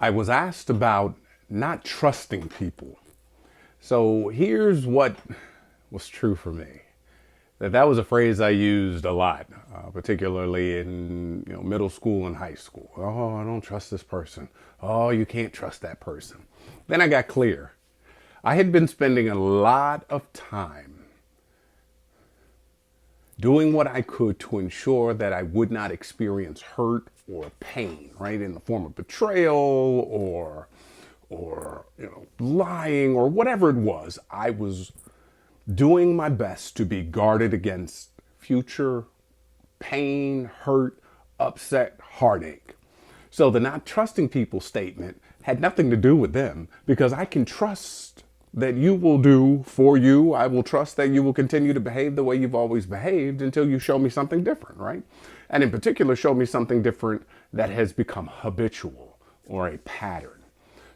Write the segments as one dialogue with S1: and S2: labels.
S1: I was asked about not trusting people. So here's what was true for me. That was a phrase I used a lot, particularly in middle school and high school. Oh, I don't trust this person. Oh, you can't trust that person. Then I got clear. I had been spending a lot of time doing what I could to ensure that I would not experience hurt or pain, right, in the form of betrayal or lying or whatever it was. I was doing my best to be guarded against future pain, hurt, upset, heartache. So the not trusting people statement had nothing to do with them, because I can trust that you will do for you. I will trust that you will continue to behave the way you've always behaved until you show me something different, right? And in particular, show me something different that has become habitual or a pattern.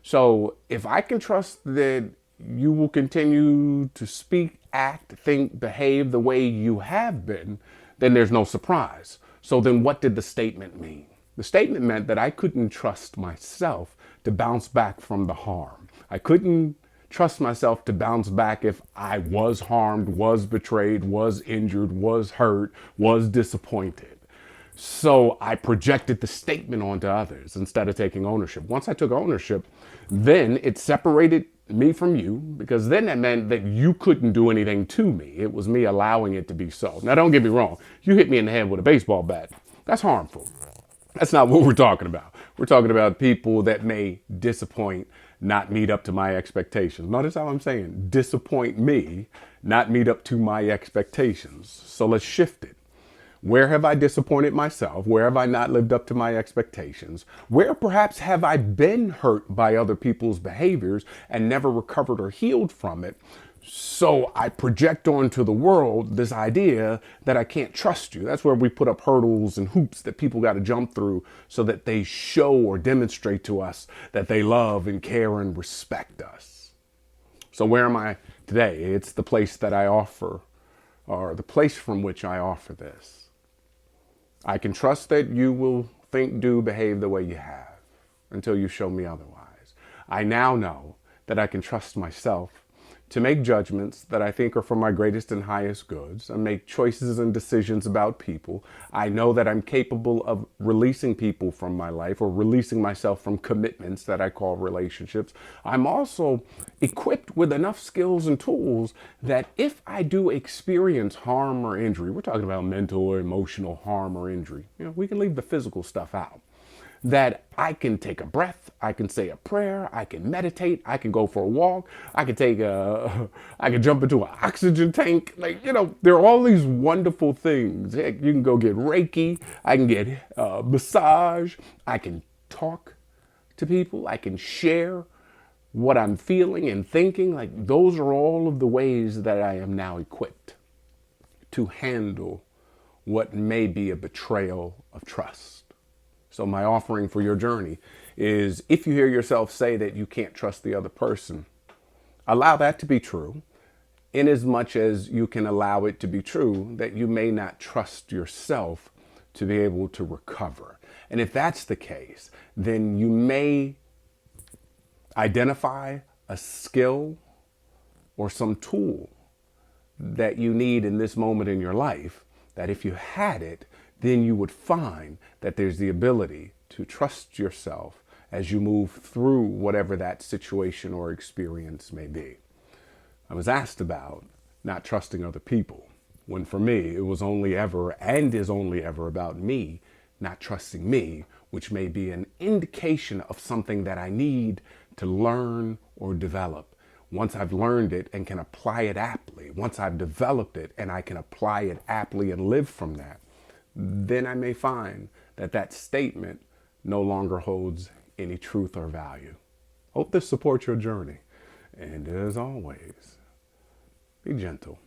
S1: So if I can trust that you will continue to speak, act, think, behave the way you have been, then there's no surprise. So then what did the statement mean? The statement meant that I couldn't trust myself to bounce back from the harm. I couldn't trust myself to bounce back if I was harmed, was betrayed, was injured, was hurt, was disappointed. So I projected the statement onto others instead of taking ownership. Once I took ownership, then it separated me from you, because then that meant that you couldn't do anything to me. It was me allowing it to be so. Now, don't get me wrong. You hit me in the head with a baseball bat. That's harmful. That's not what we're talking about. We're talking about people that may disappoint, not meet up to my expectations. Notice how I'm saying disappoint me, not meet up to my expectations. So let's shift it. Where have I disappointed myself? Where have I not lived up to my expectations? Where perhaps have I been hurt by other people's behaviors and never recovered or healed from it? So I project onto the world this idea that I can't trust you. That's where we put up hurdles and hoops that people got to jump through so that they show or demonstrate to us that they love and care and respect us. So where am I today? It's the place that I offer, or the place from which I offer this. I can trust that you will think, do, behave the way you have until you show me otherwise. I now know that I can trust myself to make judgments that I think are for my greatest and highest goods, and make choices and decisions about people. I know that I'm capable of releasing people from my life, or releasing myself from commitments that I call relationships. I'm also equipped with enough skills and tools that if I do experience harm or injury, we're talking about mental or emotional harm or injury, we can leave the physical stuff out, that I can take a breath, I can say a prayer, I can meditate, I can go for a walk, I can jump into an oxygen tank. There are all these wonderful things. Heck, you can go get Reiki, I can get massage, I can talk to people, I can share what I'm feeling and thinking. Those are all of the ways that I am now equipped to handle what may be a betrayal of trust. So my offering for your journey is, if you hear yourself say that you can't trust the other person, allow that to be true, in as much as you can allow it to be true that you may not trust yourself to be able to recover. And if that's the case, then you may identify a skill or some tool that you need in this moment in your life, that if you had it, then you would find that there's the ability to trust yourself as you move through whatever that situation or experience may be. I was asked about not trusting other people, when for me, it was only ever and is only ever about me not trusting me, which may be an indication of something that I need to learn or develop. Once I've learned it and can apply it aptly, once I've developed it and I can apply it aptly and live from that, then I may find that that statement no longer holds any truth or value. Hope this supports your journey. And as always, be gentle.